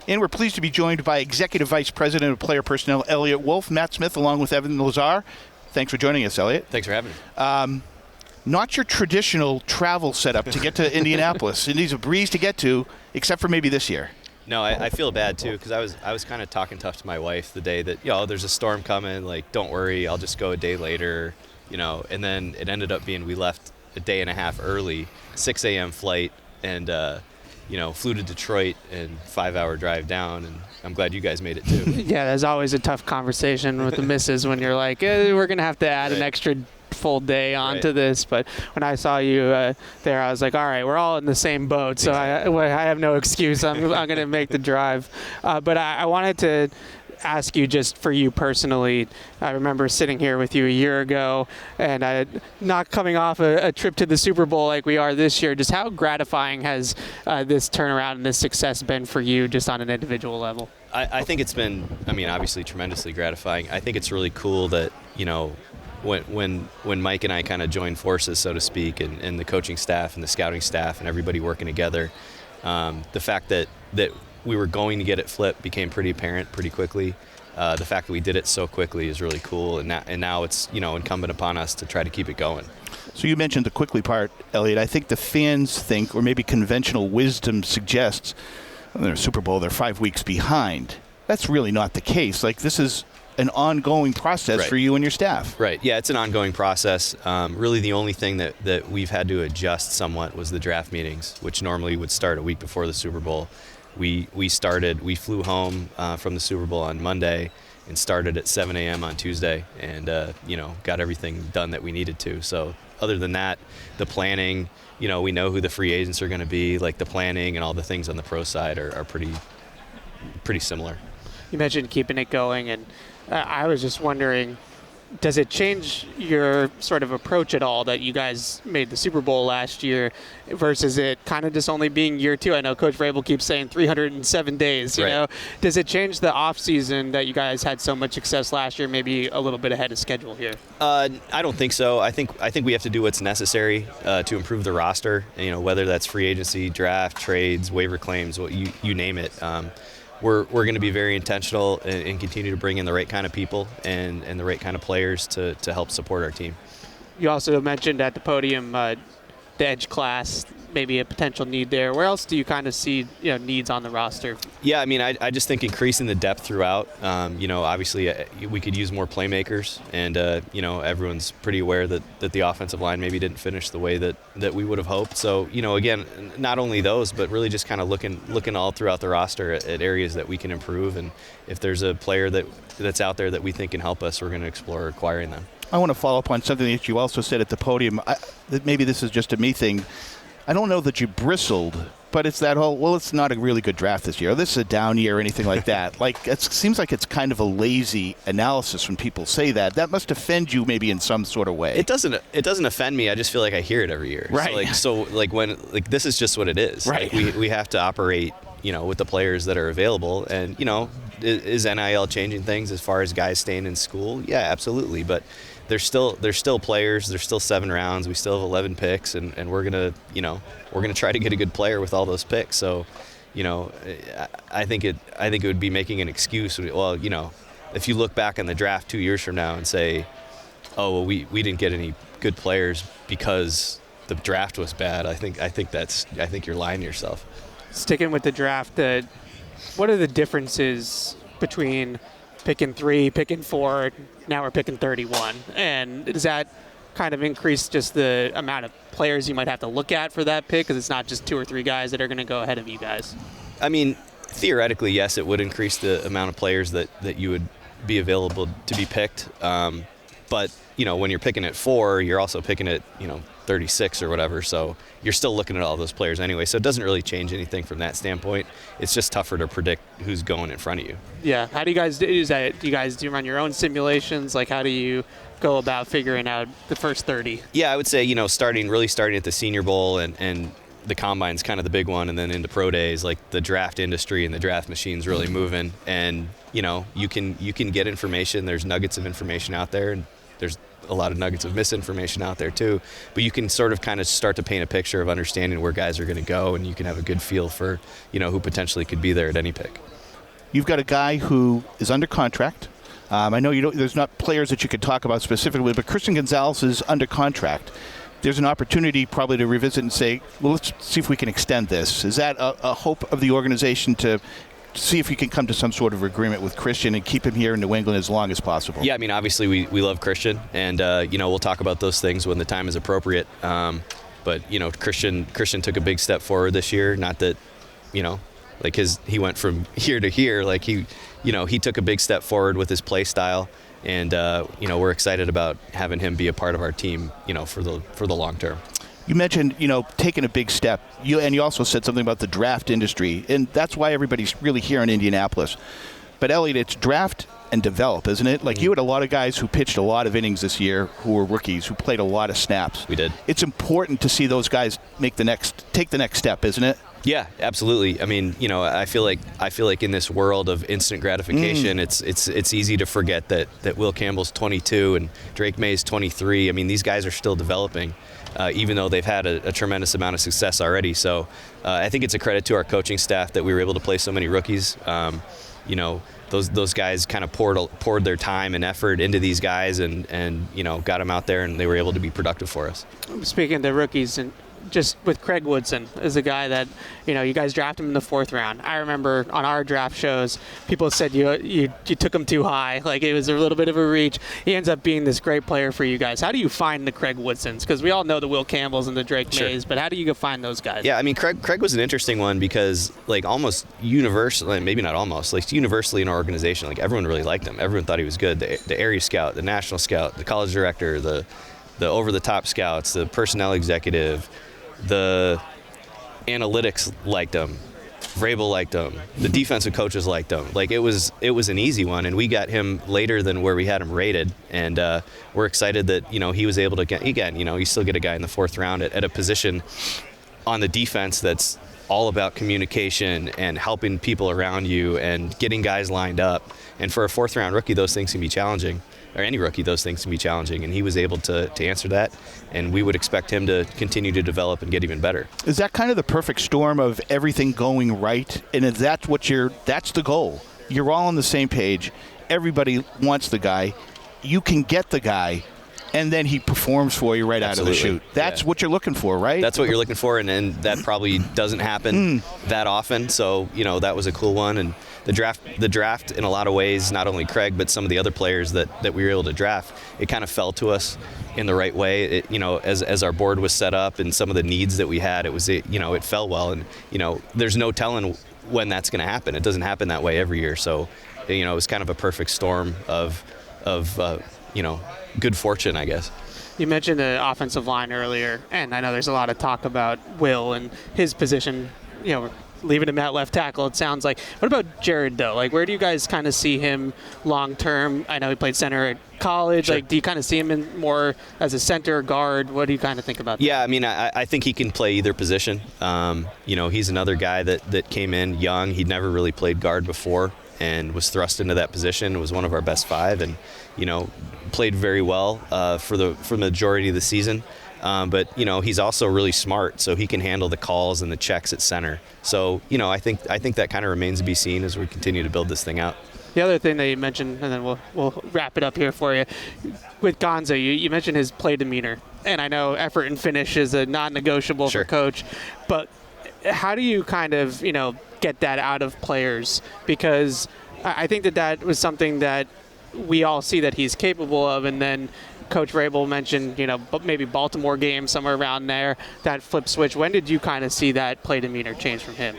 And we're pleased to be joined by Executive Vice President of Player Personnel, Eliot Wolf, Matt Smith, along with Evan Lazar. Thanks for joining us, Eliot. Thanks for having me. Not your traditional travel setup to get to Indianapolis. It's a breeze to get to, except for maybe this year. No, I feel bad too because I was kind of talking tough to my wife the day that there's a storm coming. Like, don't worry, I'll just go a day later. And then it ended up being we left a day and a half early, 6 a.m. flight, and flew to Detroit and 5-hour drive down. And I'm glad you guys made it too. Yeah, there's always a tough conversation with the missus when you're like, we're gonna have to add an extra full day onto this. But when I saw you there, I was like, all right, we're all in the same boat, so I have no excuse. I'm going to make the drive. But I wanted to ask you, just for you personally, I remember sitting here with you a year ago and not coming off a trip to the Super Bowl like we are this year. Just how gratifying has this turnaround and this success been for you just on an individual level? I think it's been, obviously tremendously gratifying. I think it's really cool that, when Mike and I kind of joined forces, so to speak, and the coaching staff and the scouting staff and everybody working together, the fact that we were going to get it flipped became pretty apparent pretty quickly. The fact that we did it so quickly is really cool, and now it's incumbent upon us to try to keep it going. So you mentioned the quickly part, Eliot. I think the fans think, or maybe conventional wisdom suggests, they're Super Bowl, they're 5 weeks behind. That's really not the case. Like, this is an ongoing process for you and your staff. Right. Yeah, it's an ongoing process. Really the only thing that we've had to adjust somewhat was the draft meetings, which normally would start a week before the Super Bowl. We flew home from the Super Bowl on Monday and started at 7 a.m. on Tuesday and, got everything done that we needed to. So other than that, the planning, we know who the free agents are going to be. Like, the planning and all the things on the pro side are pretty similar. You mentioned keeping it going, and I was just wondering, does it change your sort of approach at all that you guys made the Super Bowl last year versus it kind of just only being year two? I know Coach Vrabel keeps saying 307 days, you know. Does it change the offseason that you guys had so much success last year, maybe a little bit ahead of schedule here? I don't think so. I think we have to do what's necessary to improve the roster, whether that's free agency, draft, trades, waiver claims, you name it. We're going to be very intentional and continue to bring in the right kind of people and the right kind of players to help support our team. You also mentioned at the podium the edge class, maybe a potential need there. Where else do you kind of see needs on the roster? Yeah, I just think increasing the depth throughout. Obviously we could use more playmakers, and everyone's pretty aware that the offensive line maybe didn't finish the way that we would have hoped. So again, not only those, but really just kind of looking all throughout the roster at areas that we can improve. And if there's a player that's out there that we think can help us, we're going to explore acquiring them. I want to follow up on something that you also said at the podium. That maybe this is just a me thing. I don't know that you bristled, but it's that whole, it's not a really good draft this year. This is a down year or anything like that. Like, it seems like it's kind of a lazy analysis when people say that. That must offend you maybe in some sort of way. It doesn't offend me. I just feel like I hear it every year. Right. So when this is just what it is. Right. Like, we have to operate, with the players that are available. And, is NIL changing things as far as guys staying in school? Yeah, absolutely. But there's still players. There's still 7 rounds. We still have 11 picks, and we're gonna try to get a good player with all those picks. So, I think it would be making an excuse. Well, if you look back on the draft 2 years from now and say, oh well, we didn't get any good players because the draft was bad. I think you're lying to yourself. Sticking with the draft, what are the differences between picking 3, picking 4, now we're picking 31? And does that kind of increase just the amount of players you might have to look at for that pick, because it's not just 2 or 3 guys that are going to go ahead of you guys? Theoretically, yes, it would increase the amount of players that you would be available to be picked. But, when you're picking at 4, you're also picking at, 36 or whatever. So you're still looking at all those players anyway. So it doesn't really change anything from that standpoint. It's just tougher to predict who's going in front of you. Yeah. How do you guys do you run your own simulations? Like, how do you go about figuring out the first 30? Yeah, I would say, starting at the Senior Bowl and the Combine's kind of the big one, and then into pro days, like the draft industry and the draft machine's really moving. And, you can get information. There's nuggets of information out there, and there's a lot of nuggets of misinformation out there too, but you can sort of kind of start to paint a picture of understanding where guys are going to go, and you can have a good feel for, who potentially could be there at any pick. You've got a guy who is under contract. I know there's not players that you could talk about specifically, but Christian Gonzalez is under contract. There's an opportunity probably to revisit and say, well, let's see if we can extend this. Is that a hope of the organization to see if you can come to some sort of agreement with Christian and keep him here in New England as long as possible? Yeah, I mean, obviously we love Christian, and we'll talk about those things when the time is appropriate. But Christian took a big step forward this year. Not that, like he went from here to here. Like he took a big step forward with his play style, and we're excited about having him be a part of our team, for the long term. You mentioned, taking a big step. You also said something about the draft industry, and that's why everybody's really here in Indianapolis. But, Eliot, it's draft and develop, isn't it? Like, you had a lot of guys who pitched a lot of innings this year who were rookies, who played a lot of snaps. We did. It's important to see those guys take the next step, isn't it? Yeah, absolutely. I mean, I feel like in this world of instant gratification, it's easy to forget that Will Campbell's 22 and Drake May's 23. I mean, these guys are still developing, even though they've had a tremendous amount of success already. So I think it's a credit to our coaching staff that we were able to play so many rookies. Those guys kind of poured their time and effort into these guys, and got them out there, and they were able to be productive for us. Speaking of the rookies, and just with Craig Woodson is a guy that, you guys drafted him in the 4th round. I remember on our draft shows, people said you took him too high. Like, it was a little bit of a reach. He ends up being this great player for you guys. How do you find the Craig Woodsons? Because we all know the Will Campbells and the Drake Mays, but how do you go find those guys? Yeah, I mean, Craig was an interesting one because, like, almost universally, maybe not almost, like universally in our organization, like, everyone really liked him. Everyone thought he was good. The area scout, the national scout, the college director, the over-the-top scouts, the personnel executive, the analytics liked him, Vrabel liked him, the defensive coaches liked him. Like, it was an easy one, and we got him later than where we had him rated, and we're excited that he was able to get, again, you still get a guy in the 4th round at a position on the defense that's all about communication and helping people around you and getting guys lined up. And for a 4th round rookie, those things can be challenging. Or any rookie, those things can be challenging, and he was able to answer that, and we would expect him to continue to develop and get even better. Is that kind of the perfect storm of everything going right? And if that's that's the goal. You're all on the same page. Everybody wants the guy. You can get the guy, and then he performs for you right Absolutely. Out of the chute. That's what you're looking for, right? That's what you're looking for, and that probably doesn't happen that often. So, that was a cool one. And the draft in a lot of ways, not only Craig, but some of the other players that we were able to draft, it kind of fell to us in the right way. It, as our board was set up and some of the needs that we had, it fell well. And, there's no telling when that's going to happen. It doesn't happen that way every year. So, it was kind of a perfect storm of good fortune, I guess. You mentioned the offensive line earlier, and I know there's a lot of talk about Will and his position, leaving him at left tackle, it sounds like. What about Jared, though? Like, where do you guys kind of see him long term? I know he played center at college. Sure. Like, do you kind of see him in more as a center guard? What do you kind of think about that? Yeah, I mean, I think he can play either position. He's another guy that came in young. He'd never really played guard before and was thrust into that position, was one of our best 5, and, played very well for the majority of the season. But he's also really smart, so he can handle the calls and the checks at center. So I think that kind of remains to be seen as we continue to build this thing out. The other thing that you mentioned, and then we'll wrap it up here for you, with Gonzo, you mentioned his play demeanor, and I know effort and finish is a non-negotiable Sure. for coach, but how do you kind of get that out of players? Because I think that was something that we all see that he's capable of, and then Coach Vrabel mentioned, maybe Baltimore game, somewhere around there, that flip switch. When did you kind of see that play demeanor change from him?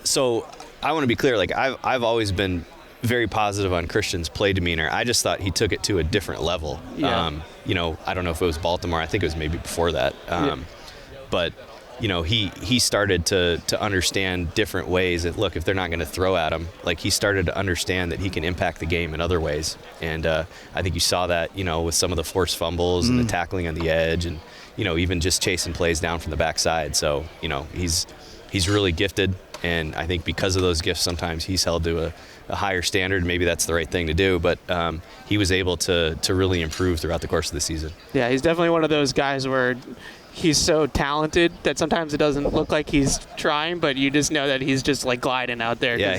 So I want to be clear. Like, I've always been very positive on Christian's play demeanor. I just thought he took it to a different level. Yeah. I don't know if it was Baltimore. I think it was maybe before that. But he started to understand different ways that, look, if they're not going to throw at him, like, he started to understand that he can impact the game in other ways. And I think you saw that, with some of the forced fumbles and the tackling on the edge, and, even just chasing plays down from the backside. So, he's really gifted. And I think because of those gifts, sometimes he's held to a higher standard. Maybe that's the right thing to do, but he was able to really improve throughout the course of the season. Yeah, he's definitely one of those guys where he's so talented that sometimes it doesn't look like he's trying, but you just know that he's just like gliding out there. Yeah,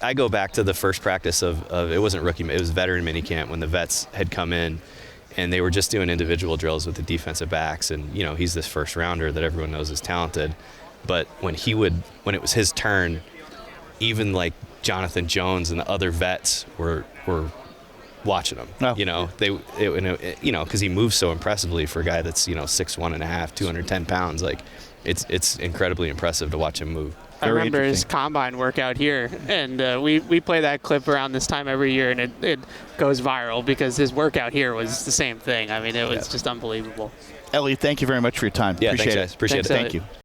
I go back to the first practice of it wasn't rookie, it was veteran minicamp when the vets had come in, and they were just doing individual drills with the defensive backs. And he's this first rounder that everyone knows is talented, but when it was his turn, even like Jonathan Jones and the other vets were watching him. Oh. Because he moves so impressively for a guy that's 6'1.5", 210 pounds. Like it's incredibly impressive to watch him move. I remember his combine workout here, and we play that clip around this time every year, and it goes viral because his workout here was the same thing. I mean, it was just unbelievable. Eliot, thank you very much for your time. Yeah, Appreciate thanks, it. guys. Appreciate Thanks, it. Eliot. Thank you.